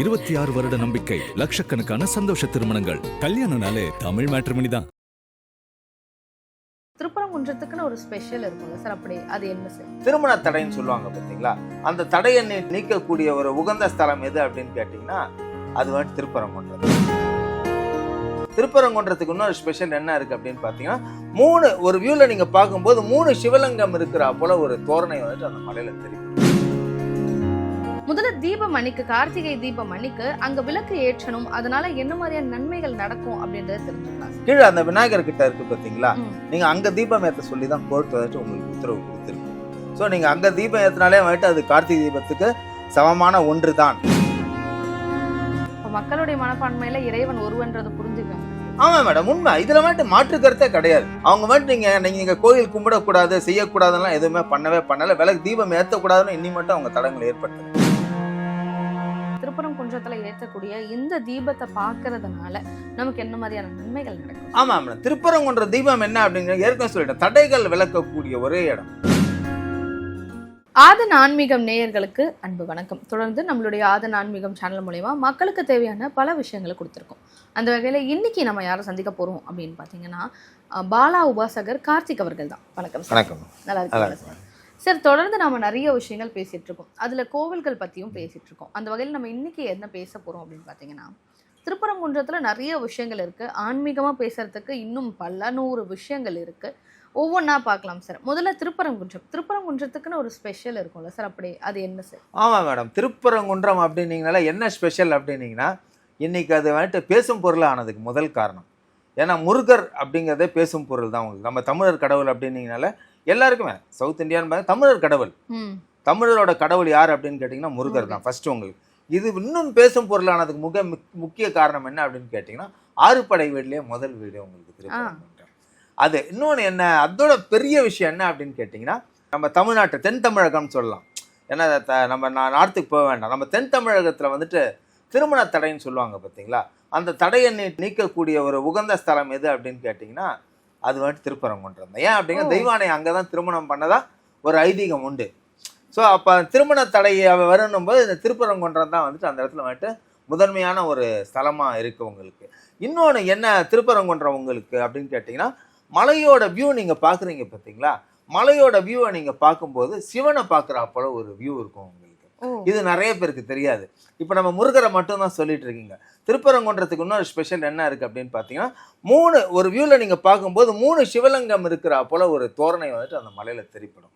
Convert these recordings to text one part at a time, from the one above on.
26 வருட நம்பிக்கை, லட்சக்கணக்கான சந்தோஷ திருமணங்கள். கல்யாணம்னாலே தமிழ் மேட்ரிமோனி தான். திருப்பரங்குன்றத்துக்குன்னு ஒரு ஸ்பெஷல் இருக்கும்ல சார், அப்படி அது என்ன சார்? திருமண தடைன்னு சொல்லுவாங்க பார்த்தீங்களா, அந்த தடையை நீக்கக்கூடிய ஒரு உகந்த ஸ்தலம் எது அப்படின்னு கேட்டிங்கன்னா அது வந்து திருப்பரங்குன்றம். திருப்பரங்குன்றத்துக்கு இன்னொரு ஸ்பெஷல் என்ன இருக்கு அப்படின்னு பார்த்தீங்கன்னா, ஒரு வியூல நீங்க பார்க்கும்போது 3 சிவலிங்கம் இருக்கிற போல ஒரு தோரணை வந்துட்டு அந்த மலையில தெரியும். முதல்ல தீபம் அன்னைக்கு, கார்த்திகை தீபம் அன்னைக்கு அங்க விளக்கு ஏற்றணும், அதனால என்ன மாதிரியான நன்மைகள் நடக்கும் அப்படின்றத தெரிஞ்சுக்கலாம். கீழே அந்த விநாயகர் கிட்ட இருக்கு பார்த்தீங்களா, நீங்க அங்க தீபம் ஏற்ற சொல்லி தான் கோர்ட் வந்துட்டு உங்களுக்கு உத்தரவு கொடுத்துருக்கு. ஸோ நீங்க அங்க தீபம் ஏற்றினாலே வந்துட்டு அது கார்த்திகை தீபத்துக்கு சமமான ஒன்று தான். மக்களுடைய மனப்பான்மையில இறைவன் ஒருவன்றது புரிஞ்சுக்கணும். ஆமா மேடம், உண்மை. இதுல வந்துட்டு மாற்று கருத்தே கிடையாது. அவங்க வந்துட்டு நீங்க கோயில் கும்பிடக்கூடாது, செய்யக்கூடாதுலாம் எதுவுமே பண்ணல. விளக்கு தீபம் ஏற்றக்கூடாதுன்னு இன்னி மட்டும் அவங்க தடங்களை ஏற்படுத்தல. திருப்பரங்குன்றத்துல ஏற்றக்கூடிய இந்த தீபத்தை பார்க்கறதுனால நமக்கு என்ன மாதிரியான நன்மைகள் நடக்கும்? ஆமா மேடம், திருப்பரங்குன்ற தீபம் என்ன அப்படிங்கிற ஏற்கனவே சொல்லிட்டேன், தடைகள் விளக்கக்கூடிய ஒரே இடம். ஆதன் ஆன்மீகம் நேயர்களுக்கு அன்பு வணக்கம். தொடர்ந்து நம்மளுடைய ஆதன் ஆன்மீகம் சேனல் மூலமா மக்களுக்கு தேவையான பல விஷயங்களை கொடுத்துருக்கோம். அந்த வகையில் இன்னைக்கு நம்ம யாரை சந்திக்க போறோம் அப்படின்னு பார்த்தீங்கன்னா, பாலா உபாசகர் கார்த்திக் அவர்கள் தான். வணக்கம் சார். வணக்கம். நல்லா இருக்கு சார். சார், தொடர்ந்து நம்ம நிறைய விஷயங்கள் பேசிட்டு இருக்கோம், அதுல கோவில்கள் பத்தியும் பேசிட்டு இருக்கோம். அந்த வகையில் நம்ம இன்னைக்கு என்ன பேச போறோம் அப்படின்னு பார்த்தீங்கன்னா, திருப்பரங்குன்றத்துல நிறைய விஷயங்கள் இருக்கு. ஆன்மீகமா பேசுறதுக்கு இன்னும் பல 100 விஷயங்கள் இருக்கு. ஒவ்வொன்றா பார்க்கலாம் சார். முதல்ல திருப்பரங்குன்றத்துக்குன்னு ஒரு ஸ்பெஷல் இருக்கும்ல சார், அப்படி அது என்ன சார்? ஆமாம் மேடம், திருப்பரங்குன்றம் அப்படின்னீங்கனால என்ன ஸ்பெஷல் அப்படின்னீங்கன்னா, இன்னைக்கு அது வந்துட்டு பேசும் பொருள் ஆனதுக்கு முதல் காரணம். ஏன்னா முருகர் அப்படிங்கிறதே பேசும் பொருள் தான் உங்களுக்கு. நம்ம தமிழர் கடவுள் அப்படின்னீங்கனால எல்லாருக்குமே சவுத் இந்தியான்னு தமிழர் கடவுள். தமிழரோட கடவுள் யார் அப்படின்னு கேட்டிங்கன்னா முருகர் தான் ஃபர்ஸ்ட் உங்களுக்கு. இது இன்னும் பேசும் பொருளானதுக்கு முக்கிய காரணம் என்ன அப்படின்னு கேட்டிங்கன்னா, 6 படை வீட்லேயே முதல் வீடு உங்களுக்கு திருப்பரங்குன்றம். அது இன்னொன்று என்ன, அதோட பெரிய விஷயம் என்ன அப்படின்னு கேட்டிங்கன்னா, நம்ம தமிழ்நாட்டை தென் தமிழகம்னு சொல்லலாம். ஏன்னா நம்ம நார்த்துக்கு போக வேண்டாம், நம்ம தென் தமிழகத்தில் வந்துட்டு திருமண தடைன்னு சொல்லுவாங்க பார்த்தீங்களா, அந்த தடையை நீக்கக்கூடிய ஒரு உகந்த ஸ்தலம் எது அப்படின்னு கேட்டிங்கன்னா அது வந்துட்டு திருப்பரங்குன்றம் தான். ஏன் அப்படின்னா, தெய்வானை அங்கே தான் திருமணம் பண்ணதா ஒரு ஐதீகம் உண்டு. ஸோ அப்போ திருமண தடை வரணும் போது இந்த திருப்பரங்குன்றம் தான் வந்துட்டு அந்த இடத்துல வந்துட்டு முதன்மையான ஒரு ஸ்தலமாக இருக்குது உங்களுக்கு. இன்னொன்று என்ன திருப்பரங்குன்றம் உங்களுக்கு அப்படின்னு கேட்டிங்கன்னா, மலையோட வியூ நீங்கள் பார்க்குறீங்க பார்த்தீங்களா, மலையோட வியூவை நீங்கள் பார்க்கும்போது சிவனை பார்க்குற போல ஒரு வியூ இருக்கும் உங்களுக்கு. இது நிறைய பேருக்கு தெரியாது. இப்போ நம்ம முருகரை மட்டும்தான் சொல்லிட்டு இருக்கீங்க. திருப்பரங்குன்றத்துக்கு இன்னொரு ஸ்பெஷல் என்ன இருக்குது அப்படின்னு பார்த்தீங்கன்னா, ஒரு வியூவில் நீங்கள் பார்க்கும்போது 3 சிவலிங்கம் இருக்கிற போல ஒரு தோரணை வந்துட்டு அந்த மலையில் தெரிப்படும்.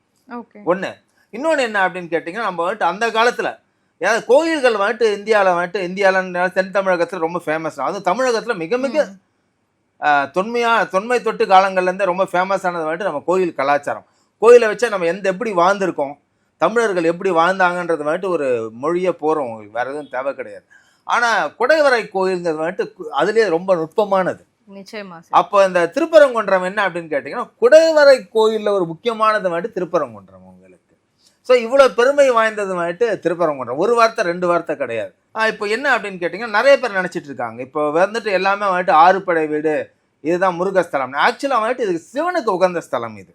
ஒன்று. இன்னொன்று என்ன அப்படின்னு கேட்டிங்கன்னா, நம்ம வந்துட்டு அந்த காலத்தில் ஏதாவது கோயில்கள் வந்துட்டு இந்தியாவில் தென் தமிழகத்தில் ரொம்ப ஃபேமஸ். அதுவும் தமிழகத்தில் மிக மிக தொன்மை தொட்டு காலங்கள்லேருந்து ரொம்ப ஃபேமஸானது வந்துட்டு நம்ம கோயில் கலாச்சாரம். கோயிலை வச்சா நம்ம எப்படி வாழ்ந்திருக்கோம், தமிழர்கள் எப்படி வாழ்ந்தாங்கன்றது வந்துட்டு ஒரு மொழியே போகிறோம் உங்களுக்கு, வேறு எதுவும் தேவை கிடையாது. ஆனால் குடைவரை கோயில்ங்கிறது வந்துட்டு அதுலேயே ரொம்ப நுட்பமானது. நிச்சயமா. அப்போ இந்த திருப்பரங்குன்றம் என்ன அப்படின்னு கேட்டிங்கன்னா, குடைவரை கோயிலில் ஒரு முக்கியமானது வந்துட்டு திருப்பரங்குன்றம் உங்களுக்கு. ஸோ இவ்வளோ பெருமை வாய்ந்தது வந்துட்டு திருப்பரங்குன்றம். ஒரு வார்த்தை 2 வார்த்தை கிடையாது. இப்போ என்ன அப்படின்னு கேட்டிங்கன்னா, நிறைய பேர் நினச்சிட்டு இருக்காங்க இப்போ வந்துட்டு எல்லாமே வந்துட்டு 6 படை வீடு இதுதான் முருகஸ்தலம். ஆக்சுவலாக வந்துட்டு இது சிவனுக்கு உகந்த ஸ்தலம். இது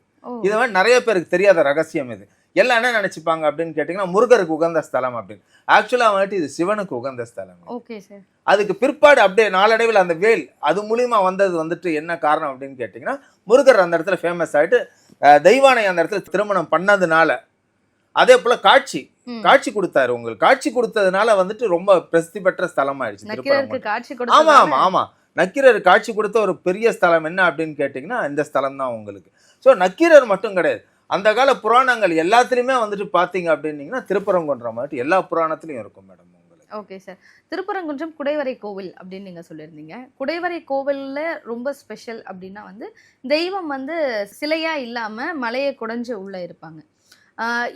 வந்துட்டு நிறைய பேருக்கு தெரியாத ரகசியம். இது எல்லாம் என்ன நினைச்சுப்பாங்க அப்படின்னு கேட்டிங்கன்னா, முருகருக்கு உகந்த ஸ்தலம் அப்படின்னு. ஆக்சுவலாக வந்துட்டு இது சிவனுக்கு உகந்த ஸ்தலம். அதுக்கு பிற்பாடு அப்படியே நாளடைவில் அந்த வேல் அது மூலியமா வந்தது வந்துட்டு என்ன காரணம் அப்படின்னு கேட்டிங்கன்னா, முருகர் அந்த இடத்துல ஃபேமஸ் ஆகிட்டு தெய்வானை அந்த இடத்துல திருமணம் பண்ணதுனால, அதே போல காட்சி கொடுத்தாரு உங்களுக்கு. காட்சி கொடுத்ததுனால வந்துட்டு ரொம்ப பிரசித்தி பெற்ற ஸ்தலம் ஆயிடுச்சு. ஆமா, நக்கீரர் காட்சி கொடுத்த ஒரு பெரிய ஸ்தலம் என்ன அப்படின்னு கேட்டிங்கன்னா இந்த ஸ்தலம் தான் உங்களுக்கு. ஸோ நக்கீரர் மட்டும் கிடையாது, அந்த கால புராணங்கள் எல்லாத்துலேயுமே வந்துட்டு பார்த்தீங்க அப்படின்னீங்கன்னா திருப்பரங்குன்றம் வந்துட்டு எல்லா புராணத்துலையும் இருக்கும் மேடம் உங்களுக்கு. Okay sir. திருப்பரங்குன்றம் குடைவரை கோவில் அப்படின்னு நீங்கள் சொல்லியிருந்தீங்க. குடைவரை கோவிலில் ரொம்ப ஸ்பெஷல் அப்படின்னா வந்து தெய்வம் வந்து சிலையாக இல்லாமல் மலையை குடைஞ்சு உள்ளே இருப்பாங்க.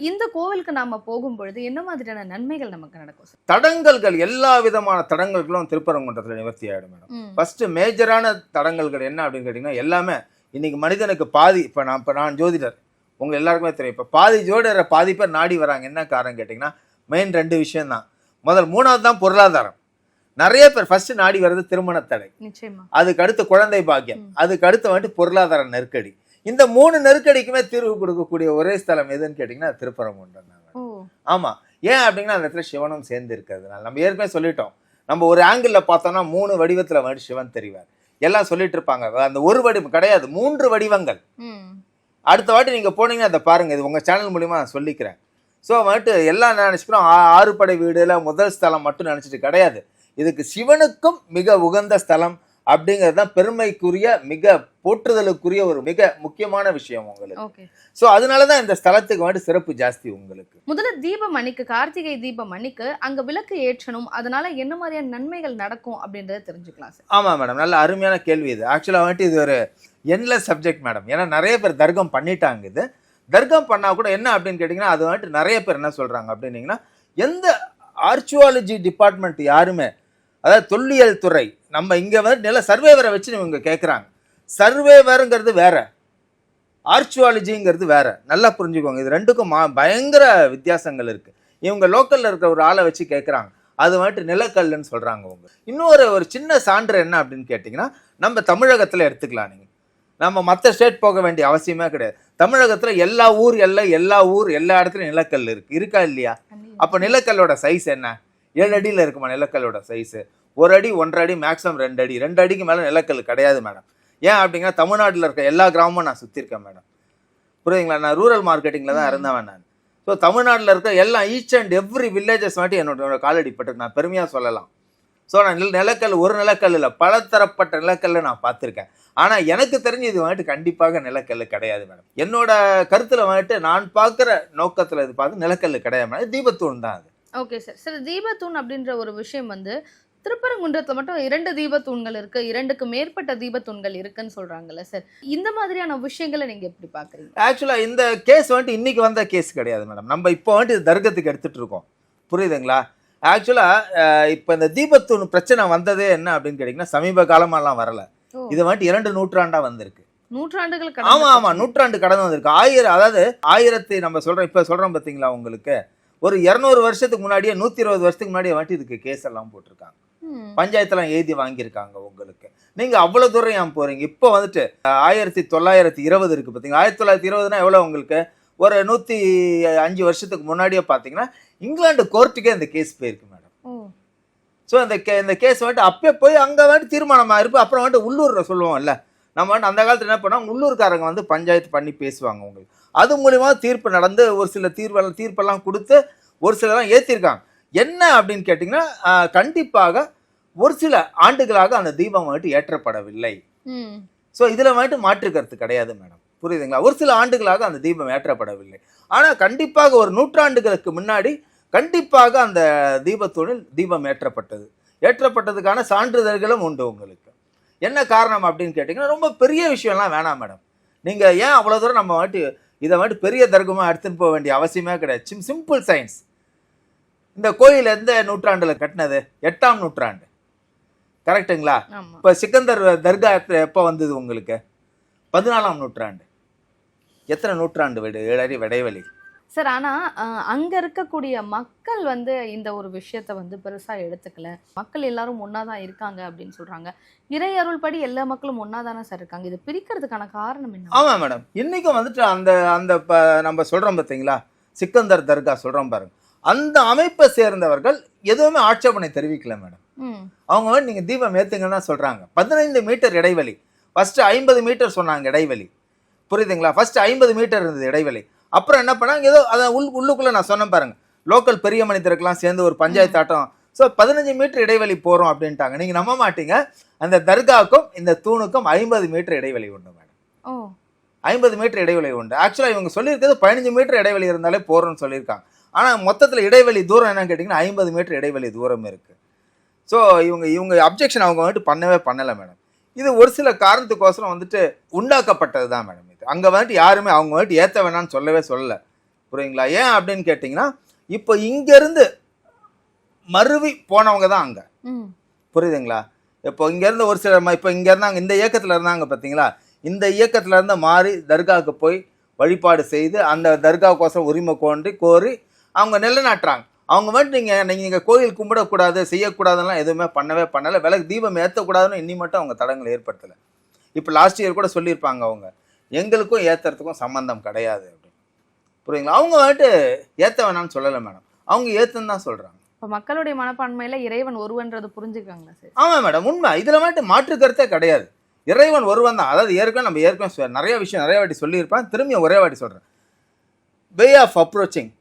இந்த கோவிலுக்கு நாம போகும் பொழுது என்ன மாதிரியான நன்மைகள் நமக்கு நடக்கும் சார்? தடங்கல்கள், எல்லா விதமான தடங்கல்களும் திருப்பரங்குன்றத்தில் நிவர்த்தி ஆகிடும் மேடம். ஃபர்ஸ்ட் மேஜரான தடங்கல்கள் என்ன அப்படின்னு கேட்டிங்கன்னா, எல்லாமே இன்னைக்கு மனிதனுக்கு பாதி, இப்போ நான் ஜோதிடர், உங்க எல்லாருக்குமே தெரியும், இப்போ பாதி ஜோதிடரை பாதி பேர் நாடி வராங்க. என்ன காரணம் கேட்டிங்கன்னா, மெயின் 2 விஷயம் தான். 3வது தான் பொருளாதாரம். நிறைய பேர் ஃபர்ஸ்ட் நாடி வர்றது திருமண தடை, அதுக்கு அடுத்து குழந்தை பாக்கியம், அதுக்கு அடுத்து வந்துட்டு பொருளாதார நெருக்கடி. இந்த 3 நெருக்கடிக்குமே தீர்வு கொடுக்கக்கூடிய ஒரே ஸ்தலம் எதுன்னு கேட்டிங்கன்னா திருப்பரங்குன்றம். ஆமா, ஏன் அப்படின்னா அந்த இடத்துல சிவனும் சேர்ந்து இருக்கிறதுனால. நம்ம ஏற்கனவே சொல்லிட்டோம், நம்ம ஒரு ஆங்கிளில் பார்த்தோம்னா 3 வடிவத்தில் வந்துட்டு சிவன் தெரிவார். எல்லாம் சொல்லிட்டு இருப்பாங்க, அந்த ஒரு வடிவம் கிடையாது, 3 வடிவங்கள். அடுத்த வாட்டி நீங்கள் போனீங்கன்னா அதை பாருங்கள், இது உங்கள் சேனல் மூலிமா நான் சொல்லிக்கிறேன். ஸோ வந்துட்டு எல்லாம் நினச்சிக்கிறோம் 6 படை வீடுல முதல் ஸ்தலம் மட்டும் நினச்சிட்டு கிடையாது. இதுக்கு சிவனுக்கும் மிக உகந்த ஸ்தலம் அப்படிங்கிறது தான் பெருமைக்குரிய, மிக போற்றுதலுக்குரிய ஒரு மிக முக்கியமான விஷயம் உங்களுக்கு. ஸோ அதனால தான் இந்த ஸ்தலத்துக்கு வந்துட்டு சிறப்பு ஜாஸ்தி உங்களுக்கு. முதல்ல தீபம் அன்னைக்கு, கார்த்திகை தீபம் அன்னைக்கு அங்கே விளக்கு ஏற்றணும், அதனால என்ன மாதிரியான நன்மைகள் நடக்கும் அப்படின்றத தெரிஞ்சுக்கலாம் சார். ஆமாம் மேடம், நல்ல அருமையான கேள்வி இது. ஆக்சுவலாக வந்துட்டு இது ஒரு என்லெஸ் சப்ஜெக்ட் மேடம். ஏன்னா நிறைய பேர் தர்க்கம் பண்ணிட்டாங்க. இது தர்க்கம் பண்ணால் கூட என்ன அப்படின்னு கேட்டிங்கன்னா, அது வந்துட்டு நிறைய பேர் என்ன சொல்கிறாங்க அப்படின்னீங்கன்னா, எந்த ஆர்ச்சியாலஜி டிபார்ட்மெண்ட் யாருமே, அதாவது தொல்லியல் துறை, நம்ம இங்கே வந்து நில சர்வேவரை வச்சு இவங்க கேட்குறாங்க. சர்வேவருங்கிறது வேற, ஆர்ச்சியாலஜிங்கிறது வேற. நல்லா புரிஞ்சுக்கோங்க, இது ரெண்டுக்கும் பயங்கர வித்தியாசங்கள் இருக்குது. இவங்க லோக்கலில் இருக்கிற ஒரு ஆளை வச்சு கேட்குறாங்க, அது வந்துட்டு நிலக்கல்லுன்னு சொல்கிறாங்க. அவங்க இன்னொரு ஒரு சின்ன சான்று என்ன அப்படின்னு கேட்டிங்கன்னா, நம்ம தமிழகத்தில் எடுத்துக்கலாம். நீங்கள் நம்ம மற்ற ஸ்டேட் போக வேண்டிய அவசியமே கிடையாது. தமிழகத்தில் எல்லா ஊர் எல்லா இடத்துலையும் நிலக்கல் இருக்கா இல்லையா? அப்போ நிலக்கல்லோட சைஸ் என்ன? 7 அடியில் இருக்குமா நிலக்கல்லோட சைஸு? 1 அடி 1.5 அடி, மேக்ஸிமம் 2 அடி. 2 அடிக்கு மேலே நிலக்கல் கிடையாது மேடம். ஏன் அப்படிங்கன்னா தமிழ்நாட்டில் இருக்க எல்லா கிராமமும் நான் சுற்றிருக்கேன் மேடம். புரியுதுங்களா? நான் ரூரல் மார்க்கெட்டிங்கில் தான் இருந்தவன் நான். ஸோ தமிழ்நாட்டில் இருக்க எல்லாம் ஈச் அண்ட் எவ்ரி வில்லேஜஸ் வந்துட்டு என்னோட காலடிப்பட்டு நான் பெருமையாக சொல்லலாம். ஸோ நான் நிலக்கல், ஒரு நிலக்கல் இல்லை, பலதரப்பட்ட நிலக்கல்லை நான் பார்த்துருக்கேன். ஆனால் எனக்கு தெரிஞ்சு இது வந்துட்டு கண்டிப்பாக நிலக்கல் கிடையாது மேடம். என்னோட கருத்தில் வந்துட்டு நான் பார்க்குற நோக்கத்தில் இது பார்த்து நிலக்கல் கிடையாது மேடம், தீபத்தூண் தான் அது. Okay sir. சார், தீபத்தூண் அப்படின்ற ஒரு விஷயம் வந்து திருப்பரங்குன்றத்தில் மட்டும் 2 தீபத்தூண்கள் இருக்கு, 2க்கு மேற்பட்ட தீபத்தூண்கள் இருக்குன்னு சொல்றாங்கல்ல சார், இந்த மாதிரியான விஷயங்களை நீங்க எப்படி பாக்குறீங்க? ஆக்சுவலா இந்த கேஸ் வந்துட்டு இன்னைக்கு வந்த கேஸ் கிடையாது மேடம். நம்ம இப்போ வந்துட்டு இது தர்க்கத்துக்கு எடுத்துட்டு இருக்கோம், புரியுதுங்களா? ஆக்சுவலா இப்போ இந்த தீபத்தூண் பிரச்சனை வந்ததே என்ன அப்படின்னு கேட்டீங்கன்னா, சமீப காலமாலாம் வரல. இது வந்துட்டு 2 நூற்றாண்டா வந்திருக்கு. நூற்றாண்டுகள் ஆமா, நூற்றாண்டு கடந்து வந்திருக்கு. அதாவது 1000 நம்ம சொல்றோம், இப்ப சொல்றோம் பாத்தீங்களா, உங்களுக்கு ஒரு 200 வருஷத்துக்கு முன்னாடியே, 120 வருஷத்துக்கு முன்னாடியே வந்துட்டு இதுக்கு கேஸ் எல்லாம் போட்டிருக்காங்க, பஞ்சாயத்தெல்லாம் எழுதி வாங்கியிருக்காங்க உங்களுக்கு. நீங்க அவ்வளவு தூரம் ஏன் போறீங்க? இப்போ வந்துட்டு 1920 இருக்கு பாத்தீங்களா? 1920னா எவ்வளவு உங்களுக்கு? ஒரு 105 வருஷத்துக்கு முன்னாடியே பாத்தீங்கன்னா இங்கிலாந்து கோர்ட்டுக்கே இந்த கேஸ் போயிருக்கு மேடம். ஸோ இந்த கேஸ் வந்துட்டு அப்பயே போய் அங்கே வந்துட்டு தீர்மானமாக இருப்போம். அப்புறம் வந்துட்டு உள்ளூரில் சொல்லுவோம்ல, நம்ம வந்துட்டு அந்த காலத்தில் என்ன பண்ணோம், உள்ளூர்காரங்க வந்து பஞ்சாயத்து பண்ணி பேசுவாங்க உங்களுக்கு. அது மூலிமா தீர்ப்பு நடந்து ஒரு சில தீர்ப்பெல்லாம் கொடுத்து ஒரு சிலலாம் ஏற்றிருக்காங்க. என்ன அப்படின்னு கேட்டிங்கன்னா, கண்டிப்பாக ஒரு சில ஆண்டுகளாக அந்த தீபம் வந்துட்டு ஏற்றப்படவில்லை. ஸோ இதில் வந்துட்டு மாற்றுக்கிறது கிடையாது மேடம், புரியுதுங்களா? ஒரு சில ஆண்டுகளாக அந்த தீபம் ஏற்றப்படவில்லை. ஆனால் கண்டிப்பாக ஒரு நூற்றாண்டுகளுக்கு முன்னாடி கண்டிப்பாக அந்த தீபத்தூணில் தீபம் ஏற்றப்பட்டதுக்கான சான்றிதழ்களும் உண்டு உங்களுக்கு. என்ன காரணம் அப்படின்னு கேட்டிங்கன்னா, ரொம்ப பெரிய விஷயம்லாம் வேணாம் மேடம். நீங்கள் ஏன் அவ்வளோ தூரம் நம்ம இதை வந்துட்டு பெரிய தர்க்கமாக எடுத்துன்னு போக வேண்டிய அவசியமே கிடையாது. Simple science. இந்த கோயில் எந்த நூற்றாண்டில் கட்டினது? 8ஆம் நூற்றாண்டு, கரெக்டுங்களா? இப்போ சிக்கந்தர் தர்கா எப்போ வந்தது உங்களுக்கு? 14ஆம் நூற்றாண்டு. எத்தனை நூற்றாண்டு இடைவெளி சார்? ஆனால் அங்கே இருக்கக்கூடிய மக்கள் வந்து இந்த ஒரு விஷயத்த வந்து பெருசாக எடுத்துக்கல. மக்கள் எல்லாரும் ஒன்றா தான் இருக்காங்க அப்படின்னு சொல்கிறாங்க. இறை அருள்படி எல்லா மக்களும் ஒன்றா தானே சார் இருக்காங்க. இது பிரிக்கிறதுக்கான காரணம் என்ன? ஆமாம் மேடம், இன்றைக்கும் வந்துட்டு அந்த நம்ம சொல்கிறோம் பார்த்தீங்களா, சிக்கந்தர் தர்கா சொல்கிறோம் பாருங்க, அந்த அமைப்பை சேர்ந்தவர்கள் எதுவுமே ஆட்சேபனை தெரிவிக்கல மேடம். அவங்க வந்து நீங்கள் தீபம் ஏற்றுங்கன்னு தான் சொல்கிறாங்க. 15 மீட்டர் இடைவெளி, ஃபஸ்ட்டு 50 மீட்டர் சொன்னாங்க இடைவெளி, புரியுதுங்களா? ஃபஸ்ட்டு 50 மீட்டர் இருந்தது இடைவெளி. அப்புறம் என்ன பண்ணாங்க, ஏதோ அதை உள்ளுக்குள்ளே நான் சொன்னேன் பாருங்க, லோக்கல் பெரிய மனிதருக்கெல்லாம் சேர்ந்து ஒரு பஞ்சாயத்து ஆட்டம், ஸோ 15 மீட்டர் இடைவெளி போகிறோம் அப்படின்ட்டாங்க. நீங்கள் நம்ப மாட்டீங்க, அந்த தர்காவுக்கும் இந்த தூணுக்கும் 50 மீட்டர் இடைவெளி உண்டு மேடம். 50 மீட்டர் இடைவெளி உண்டு. ஆக்சுவலாக இவங்க சொல்லியிருக்கிறது 15 மீட்டர் இடைவெளி இருந்தாலே போகிறோன்னு சொல்லியிருக்காங்க. ஆனால் மொத்தத்தில் இடைவெளி தூரம் என்னன்னு கேட்டிங்கன்னா 50 மீட்டர் இடைவெளி தூரம் இருக்குது. ஸோ இவங்க அப்ஜெக்ஷன் அவங்க வந்துட்டு பண்ணலை மேடம். இது ஒரு சில காரணத்துக்கோசரம் வந்துட்டு உண்டாக்கப்பட்டது தான் மேடம். இது அங்கே வந்துட்டு யாருமே அவங்க வந்துட்டு ஏற்ற வேணான்னு சொல்லலை, புரியுங்களா? ஏன் அப்படின்னு கேட்டிங்கன்னா, இப்போ இங்கேருந்து மருவி போனவங்க தான் அங்கே, புரியுதுங்களா? இப்போ இங்கேருந்து ஒரு சில இப்போ இங்கே இருந்தாங்க, இந்த இயக்கத்தில் இருந்தாங்க பார்த்தீங்களா, இந்த இயக்கத்தில் இருந்து மாறி தர்காவுக்கு போய் வழிபாடு செய்து அந்த தர்காவுக்கோசரம் உரிமை கோரி அவங்க நிலைநாட்டுறாங்க. அவங்க வந்துட்டு நீங்கள் கோயில் கும்பிடக்கூடாது, செய்யக்கூடாதுலாம் எதுவுமே பண்ணலை. விளக்கு தீபம் ஏற்றக்கூடாதுன்னு இன்னி மட்டும் அவங்க தடங்களை ஏற்படுத்தலை. இப்போ லாஸ்ட் இயர் கூட சொல்லியிருப்பாங்க, அவங்க எங்களுக்கும் ஏற்றுறதுக்கும் சம்மந்தம் கிடையாது அப்படின்னு, புரியுங்களா? அவங்க வந்துட்டு ஏற்ற வேணான்னு சொல்லலை மேடம். அவங்க ஏத்துன்னு தான் சொல்றாங்க. இப்போ மக்களுடைய மனப்பான்மையில இறைவன் ஒருவன்றது புரிஞ்சுக்காங்களா சார்? ஆமா மேடம், உண்மை. இதுல மட்டும் மாற்று கருத்தே கிடையாது. இறைவன் ஒருவன் தான். அதாவது ஏற்கனவே நிறைய விஷயம் நிறைய வாட்டி சொல்லியிருப்பேன், திரும்பி ஒரே வாட்டி சொல்றேன். Way of approaching,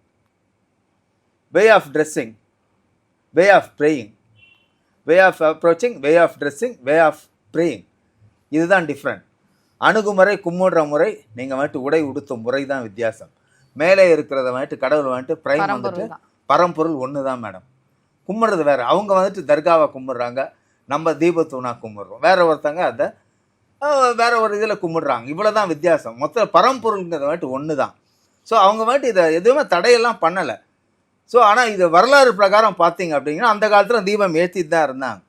way of dressing, way of praying, way of approaching, way of dressing, way of praying, இதுதான் டிஃப்ரெண்ட். அணுகுமுறை, கும்பிடுற முறை, நீங்கள் வந்துட்டு உடை உடுத்தும் முறை தான் வித்தியாசம். மேலே இருக்கிறத வந்துட்டு கடவுள் வந்துட்டு பிரைம் வந்துட்டு பரம்பொருள் ஒன்று தான் மேடம். கும்பிட்றது வேறு. அவங்க வந்துட்டு தர்காவை கும்பிட்றாங்க, நம்ம தீபத்தூணா கும்பிட்றோம். வேற ஒருத்தங்க அதை வேற ஒரு இதில் கும்பிட்றாங்க. இவ்வளோ தான் வித்தியாசம். மொத்த பரம்பொருள்ங்கிறத வந்துட்டு ஒன்று தான். ஸோ அவங்க வந்துட்டு இதை எதுவுமே தடையெல்லாம் பண்ணலை. ஸோ ஆனால் இது வரலாறு பிரகாரம் பார்த்தீங்க அப்படிங்கன்னா அந்த காலத்தில் தீபம் ஏற்றிட்டு தான் இருந்தாங்க.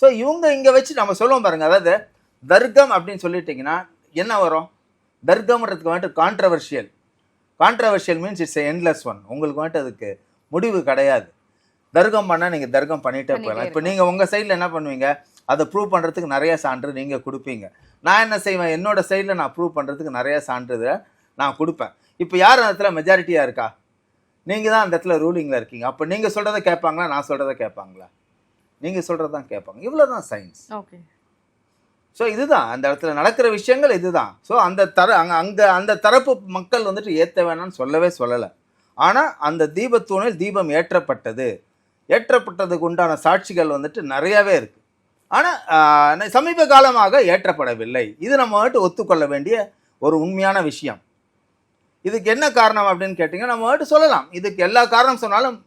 ஸோ இவங்க இங்கே வச்சு நம்ம சொல்லுவோம் பாருங்க, அதாவது தர்க்கம் அப்படின்னு சொல்லிட்டிங்கன்னா என்ன வரும்? தர்க்கம்ன்றதுக்கு வந்துட்டு controversial means it's endless one. உங்களுக்கு வந்துட்டு அதுக்கு முடிவு கிடையாது. தர்க்கம் பண்ணால் நீங்கள் தர்க்கம் பண்ணிகிட்டே போகலாம். இப்போ நீங்கள் உங்கள் சைடில் என்ன பண்ணுவீங்க, அதை ப்ரூவ் பண்ணுறதுக்கு நிறைய சான்று நீங்கள் கொடுப்பீங்க. நான் என்ன செய்வேன், என்னோட சைடில் நான் ப்ரூவ் பண்ணுறதுக்கு நிறைய சான்றிதழை நான் கொடுப்பேன். இப்போ யார் அந்த இடத்துல மெஜாரிட்டியாக இருக்கா? நீங்கள் தான் அந்த இடத்துல ரூலிங்கில் இருக்கீங்க. அப்போ நீங்கள் சொல்கிறத கேட்பாங்களா, நான் சொல்கிறத கேட்பாங்களா? நீங்கள் சொல்கிறது தான் கேட்பாங்க. இவ்வளோ தான் சயின்ஸ். ஓகே. ஸோ இதுதான் அந்த இடத்துல நடக்கிற விஷயங்கள், இதுதான். ஸோ அங்கே அந்த தரப்பு மக்கள் வந்துட்டு ஏற்ற வேணாம்னு சொல்லலை. ஆனால் அந்த தீபத்தூணில் தீபம் ஏற்றப்பட்டதுக்கு உண்டான சாட்சிகள் வந்துட்டு நிறையாவே இருக்குது. ஆனால் சமீப காலமாக ஏற்றப்படவில்லை. இது நம்ம வந்துட்டு ஒத்துக்கொள்ள வேண்டிய ஒரு உண்மையான விஷயம். இதுக்கு என்ன காரணம் அப்படின்னு கேட்டிங்கன்னா நம்ம வந்துட்டு சொல்லலாம். இதுக்கு எல்லா காரணம் சொன்னாலும்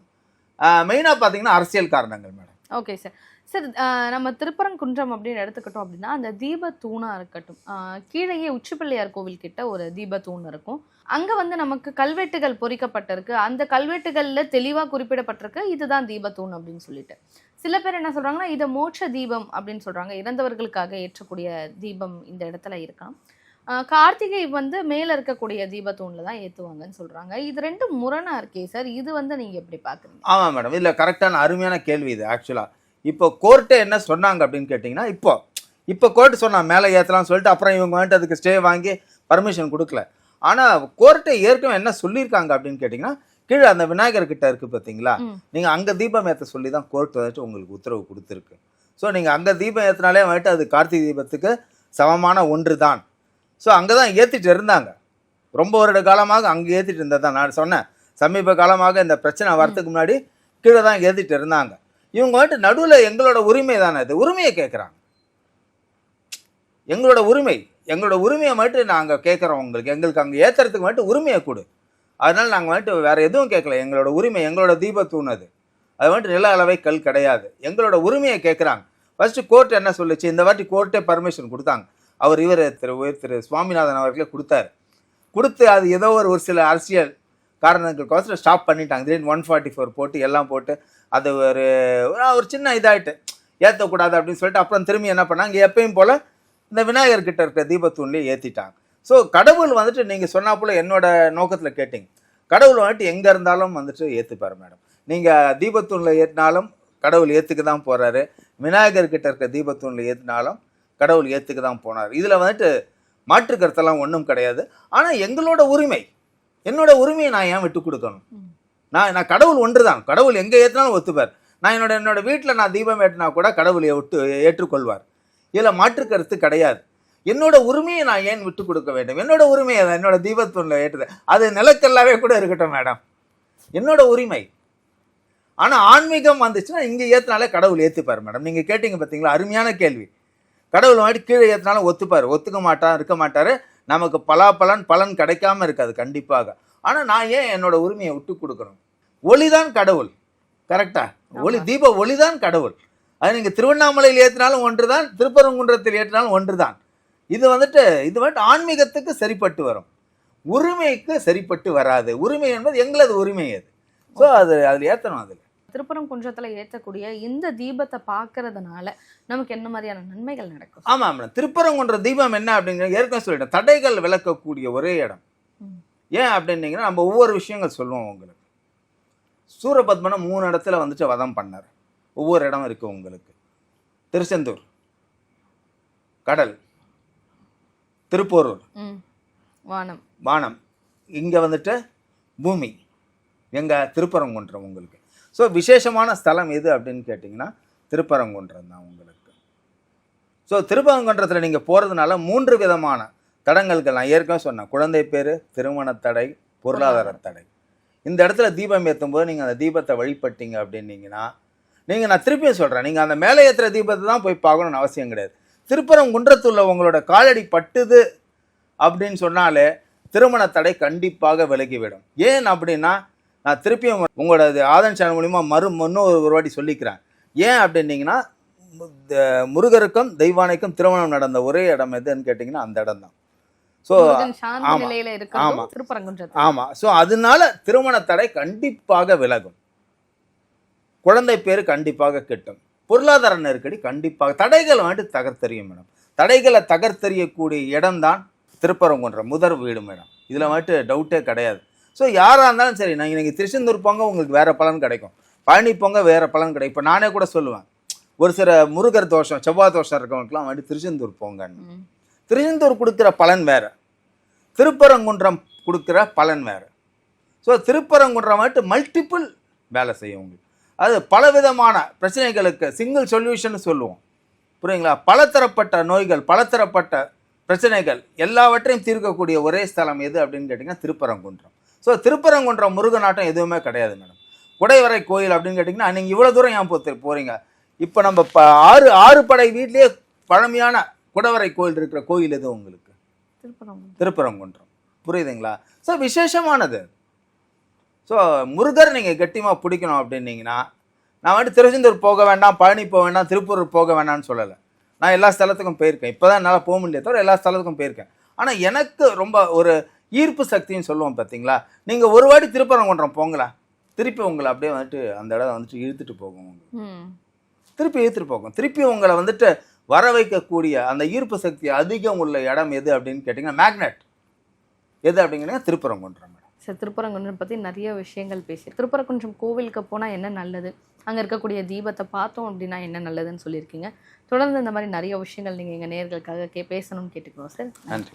மெயினாக பார்த்தீங்கன்னா அரசியல் காரணங்கள் மேடம். Okay sir. சார், நம்ம திருப்பரங்குன்றம் அப்படின்னு எடுத்துக்கிட்டோம் அப்படின்னா அந்த தீபத்தூணாக இருக்கட்டும், கீழேயே உச்சிப்பிள்ளையார் கோவில் கிட்ட ஒரு தீபத்தூண் இருக்கும். அங்கே வந்து நமக்கு கல்வெட்டுகள் பொறிக்கப்பட்டிருக்கு. அந்த கல்வெட்டுகளில் தெளிவாக குறிப்பிடப்பட்டிருக்கு இதுதான் தீபத்தூண் அப்படின்னு சொல்லிட்டு. சில பேர் என்ன சொல்கிறாங்கன்னா இதை மோட்ச தீபம் அப்படின்னு சொல்கிறாங்க. இறந்தவர்களுக்காக ஏற்றக்கூடிய தீபம் இந்த இடத்துல இருக்கான். கார்த்திகை வந்து மேலே இருக்கக்கூடிய தீபத்தூணில் தான் ஏற்றுவாங்கன்னு சொல்கிறாங்க. இது ரெண்டும் முரணாக இருக்கே சார், இது வந்து நீங்கள் எப்படி பார்க்குறீங்க? ஆமாம் மேடம், இல்லை கரெக்டான அருமையான கேள்வி இது. ஆக்சுவலாக இப்போ கோர்ட்டே என்ன சொன்னாங்க அப்படின்னு கேட்டிங்கன்னா, இப்போ கோர்ட்டு சொன்னால் மேலே ஏற்றலாம்னு சொல்லிட்டு அப்புறம் இவங்க வந்துட்டு அதுக்கு ஸ்டே வாங்கி பர்மிஷன் கொடுக்கல. ஆனால் கோர்ட்டை ஏற்கனவே என்ன சொல்லியிருக்காங்க அப்படின்னு கேட்டிங்கன்னா, கீழே அந்த விநாயகர் கிட்ட இருக்குது பார்த்தீங்களா, நீங்கள் அங்கே தீபம் ஏற்ற சொல்லி தான் கோர்ட் வந்துட்டு உங்களுக்கு உத்தரவு கொடுத்துருக்கு. ஸோ நீங்கள் அங்கே தீபம் ஏற்றினாலே வந்துட்டு அது கார்த்திகை தீபத்துக்கு சமமான ஒன்று தான். ஸோ அங்கே தான் ஏற்றிட்டு இருந்தாங்க. ரொம்ப வருட காலமாக அங்கே ஏற்றிட்டு இருந்தது தான். நான் சொன்னேன், சமீப காலமாக இந்த பிரச்சனை வரத்துக்கு முன்னாடி கீழே தான் ஏற்றிட்டு இருந்தாங்க. இவங்க வந்துட்டு நடுவில் எங்களோட உரிமை தானே, அது உரிமையை கேட்குறாங்க. எங்களோட உரிமையை மட்டும் நாங்கள் கேட்குறோம். எங்களுக்கு அங்கே ஏற்றுறதுக்கு மட்டும் உரிமையை கொடு. அதனால் நாங்கள் வந்துட்டு வேறு எதுவும் கேட்கல. எங்களோட உரிமை, எங்களோட தீபத்தூண் அது வந்துட்டு நில அளவை கல் கிடையாது. எங்களோட உரிமையை கேட்குறாங்க. ஃபஸ்ட்டு கோர்ட் என்ன சொல்லிச்சு, இந்த வாட்டி கோர்ட்டே பர்மிஷன் கொடுத்தாங்க. திரு சுவாமிநாதன் அவர்களே கொடுத்து அது ஏதோ ஒரு சில அரசியல் காரணங்களுக்கோசரம் ஸ்டாப் பண்ணிட்டாங்க. திடீர்னு 144 போட்டு எல்லாம் போட்டு அது ஒரு சின்ன இதாகிட்டு ஏற்றக்கூடாது அப்படின்னு சொல்லிட்டு அப்புறம் திரும்பி என்ன பண்ணாங்க, எப்பயும் போல் இந்த விநாயகர் கிட்ட இருக்கிற தீபத்தூண்லேயே ஏற்றிட்டாங்க. ஸோ கடவுள் வந்துட்டு நீங்கள் சொன்னா போல் என்னோட நோக்கத்தில் கேட்டிங்க, கடவுள் வந்துட்டு எங்கே இருந்தாலும் வந்துட்டு ஏற்றுப்பார் மேடம். நீங்கள் தீபத்தூணில் ஏற்றினாலும் கடவுள் ஏற்றுக்கு தான் போகிறாரு. விநாயகர் கிட்ட இருக்கிற தீபத்தூணில் ஏற்றினாலும் கடவுள் ஏற்றுக்கு தான் போனார். இதில் வந்துட்டு மாற்று கருத்தெல்லாம் ஒன்றும் கிடையாது. ஆனால் என்னோட உரிமையை நான் ஏன் விட்டு கொடுக்கணும்? நான் கடவுள் ஒன்று தான். கடவுள் எங்கே ஏற்றினாலும் ஒத்துப்பார். நான் என்னோட வீட்டில் நான் தீபம் ஏற்றினா கூட கடவுளை ஏற்றுக்கொள்வார். இதில் மாற்று கருத்து கிடையாது. என்னோட உரிமையை நான் ஏன் விட்டு கொடுக்க வேண்டும்? என்னோட உரிமையை தான் என்னோட தீபத்தூணில் ஏற்றுது. அது நிலக்கல்லாவே கூட இருக்கட்டும் மேடம், என்னோட உரிமை. ஆனால் ஆன்மீகம் வந்துச்சுன்னா இங்கே ஏற்றினாலே கடவுள் ஏற்றுப்பார் மேடம். நீங்கள் கேட்டீங்க பார்த்தீங்களா, அருமையான கேள்வி. கடவுள் வந்துட்டு கீழே ஏற்றினாலும் ஒத்துக்க மாட்டார், இருக்க மாட்டார். நமக்கு பலன் கிடைக்காம இருக்காது கண்டிப்பாக. ஆனால் நான் ஏன் என்னோட உரிமையை விட்டு கொடுக்கணும்? ஒளிதான் கடவுள், கரெக்டா? தீப ஒளிதான் கடவுள். அது நீங்கள் திருவண்ணாமலையில் ஏற்றினாலும் ஒன்று தான், திருப்பரங்குன்றத்தில் ஏற்றினாலும் ஒன்று தான். இது வந்துட்டு ஆன்மீகத்துக்கு சரிப்பட்டு வரும், உரிமைக்கு சரிப்பட்டு வராது. உரிமை என்பது எங்களது உரிமை. அது ஸோ அதில் ஏற்றணும். அதில் திருப்பரங்குன்றத்தில் ஏற்றக்கூடிய இந்த தீபத்தை பார்க்கறதுனால நமக்கு என்ன மாதிரியான நன்மைகள் நடக்கும்? ஆமாம் மேடம், திருப்பரங்குன்ற தீபம் என்ன அப்படிங்கிற ஏற்கனவே சொல்லிட்டேன், தடைகள் விளக்கக்கூடிய ஒரே இடம். ஏன் அப்படின்னீங்கன்னா நம்ம ஒவ்வொரு விஷயங்கள் சொல்லுவோம் உங்களுக்கு. சூரபத்மனை 3 இடத்துல வந்துட்டு வதம் பண்ணார். ஒவ்வொரு இடம் இருக்கு உங்களுக்கு. திருச்செந்தூர், கடல், திருப்போரூர், வானம், இங்கே வந்துட்டு பூமி. எங்கள் திருப்பரங்குன்றம் உங்களுக்கு. ஸோ விசேஷமான ஸ்தலம் எது அப்படின்னு கேட்டிங்கன்னா திருப்பரங்குன்றம் தான் உங்களுக்கு. ஸோ திருப்பரங்குன்றத்தில் நீங்கள் போகிறதுனால 3 விதமான தடங்கல்கள் நான் ஏற்கனவே சொன்னேன். குழந்தை பேர், திருமண தடை, பொருளாதார தடை. இந்த இடத்துல தீபம் ஏற்றும் போது நீங்கள் அந்த தீபத்தை வழிபட்டீங்க அப்படின்னீங்கன்னா நான் திருப்பியும் சொல்கிறேன், நீங்கள் அந்த மேலே ஏற்றுற தீபத்தை தான் போய் பார்க்கணும்னு அவசியம் கிடையாது. திருப்பரங்குன்றத்துள்ள உங்களோட காலடி பட்டுது அப்படின்னு சொன்னாலே திருமண தடை கண்டிப்பாக விலகிவிடும். ஏன் அப்படின்னா நான் திருப்பியும் உங்களோட ஆதன் சேனல் மூலிமா இன்னும் ஒரு வாட்டி சொல்லிக்கிறேன். ஏன் அப்படின்னீங்கன்னா முருகருக்கும் தெய்வானைக்கும் திருமணம் நடந்த ஒரே இடம் எதுன்னு கேட்டிங்கன்னா அந்த இடம் தான். ஸோ ஆமாம். ஸோ அதனால திருமண தடை கண்டிப்பாக விலகும், குழந்தை பேர் கண்டிப்பாக கிட்டும், பொருளாதார நெருக்கடி கண்டிப்பாக, தடைகளை வந்துட்டு தகர்த்தெறியும் மேடம். தடைகளை தகர்த்தெறியக்கூடிய இடம்தான் திருப்பரங்குன்றம் முதல் வீடும் மேடம். இதில் வந்துட்டு டவுட்டே கிடையாது. ஸோ யாராக இருந்தாலும் சரி, நீங்கள் திருச்செந்தூர் போங்க உங்களுக்கு வேறு பலன் கிடைக்கும், பழனி போங்க வேறு பலன் கிடைக்கும். இப்போ நானே கூட சொல்லுவேன், ஒரு சில முருகர் தோஷம் செவ்வாய் தோஷம் இருக்கவங்களுக்குலாம் வந்துட்டு திருச்செந்தூர் போங்கன்னு. திருச்செந்தூர் கொடுக்குற பலன் வேறு, திருப்பரங்குன்றம் கொடுக்குற பலன் வேறு. ஸோ திருப்பரங்குன்றம் வந்துட்டு மல்டிபிள் வேலை செய்யும் உங்களுக்கு. அது பலவிதமான பிரச்சனைகளுக்கு சிங்கிள் சொல்யூஷன் சொல்லுவோம், புரியுங்களா? பலதரப்பட்ட நோய்கள், பலதரப்பட்ட பிரச்சனைகள் எல்லாவற்றையும் தீர்க்கக்கூடிய ஒரே ஸ்தலம் எது அப்படின்னு கேட்டிங்கன்னா திருப்பரங்குன்றம். ஸோ திருப்பரங்குன்றம் முருகனாட்டம் எதுவுமே கிடையாது மேடம். குடைவரை கோயில் அப்படின்னு கேட்டிங்கன்னா நீங்கள் இவ்வளோ தூரம் ஏன் போகிறீங்க? இப்போ நம்ம ஆறு படை வீட்லேயே பழமையான குடைவரை கோயில் இருக்கிற கோயில் எது உங்களுக்கு? திருப்பரங்குன்றம். புரியுதுங்களா? ஸோ விசேஷமானது. ஸோ முருகர் நீங்கள் கட்டியமாக பிடிக்கணும் அப்படின்னீங்கன்னா நான் வந்துட்டு திருச்செந்தூர் போக வேண்டாம், பழனி போக வேண்டாம், திருப்பூர் போக வேண்டாம்னு சொல்லலை. நான் எல்லா ஸ்தலத்துக்கும் போயிருக்கேன். இப்போ தான் என்னால் போக முடியல தவிர எல்லா ஸ்தலத்துக்கும் போயிருக்கேன். ஆனால் எனக்கு ரொம்ப ஒரு ஈர்ப்பு சக்தின்னு சொல்லுவோம் பார்த்தீங்களா, நீங்கள் ஒரு வாட்டி திருப்பரங்குன்றம் போங்களா, திருப்பி உங்களை அப்படியே வந்துட்டு அந்த இடம் வந்துட்டு இழுத்துட்டு போகும், திருப்பி இழுத்துட்டு போகும். திருப்பி உங்களை வந்துட்டு வர வைக்கக்கூடிய அந்த ஈர்ப்பு சக்தி அதிகம் உள்ள இடம் எது அப்படின்னு கேட்டிங்கன்னா மேக்னெட் எது அப்படிங்கன்னா திருப்பரங்குன்றம். சார், திருப்பரங்குன்றம் பற்றி நிறைய விஷயங்கள் பேசி, திருப்பரங்குன்றம் கோவிலுக்கு போனால் என்ன நல்லது, அங்கே இருக்கக்கூடிய தீபத்தை பார்த்தோம் அப்படின்னா என்ன நல்லதுன்னு சொல்லியிருக்கீங்க. தொடர்ந்து இந்த மாதிரி நிறைய விஷயங்கள் நீங்கள் எங்கள் நேயர்களுக்காக பேசணும்னு கேட்டுக்கிறோம் சார். நன்றி.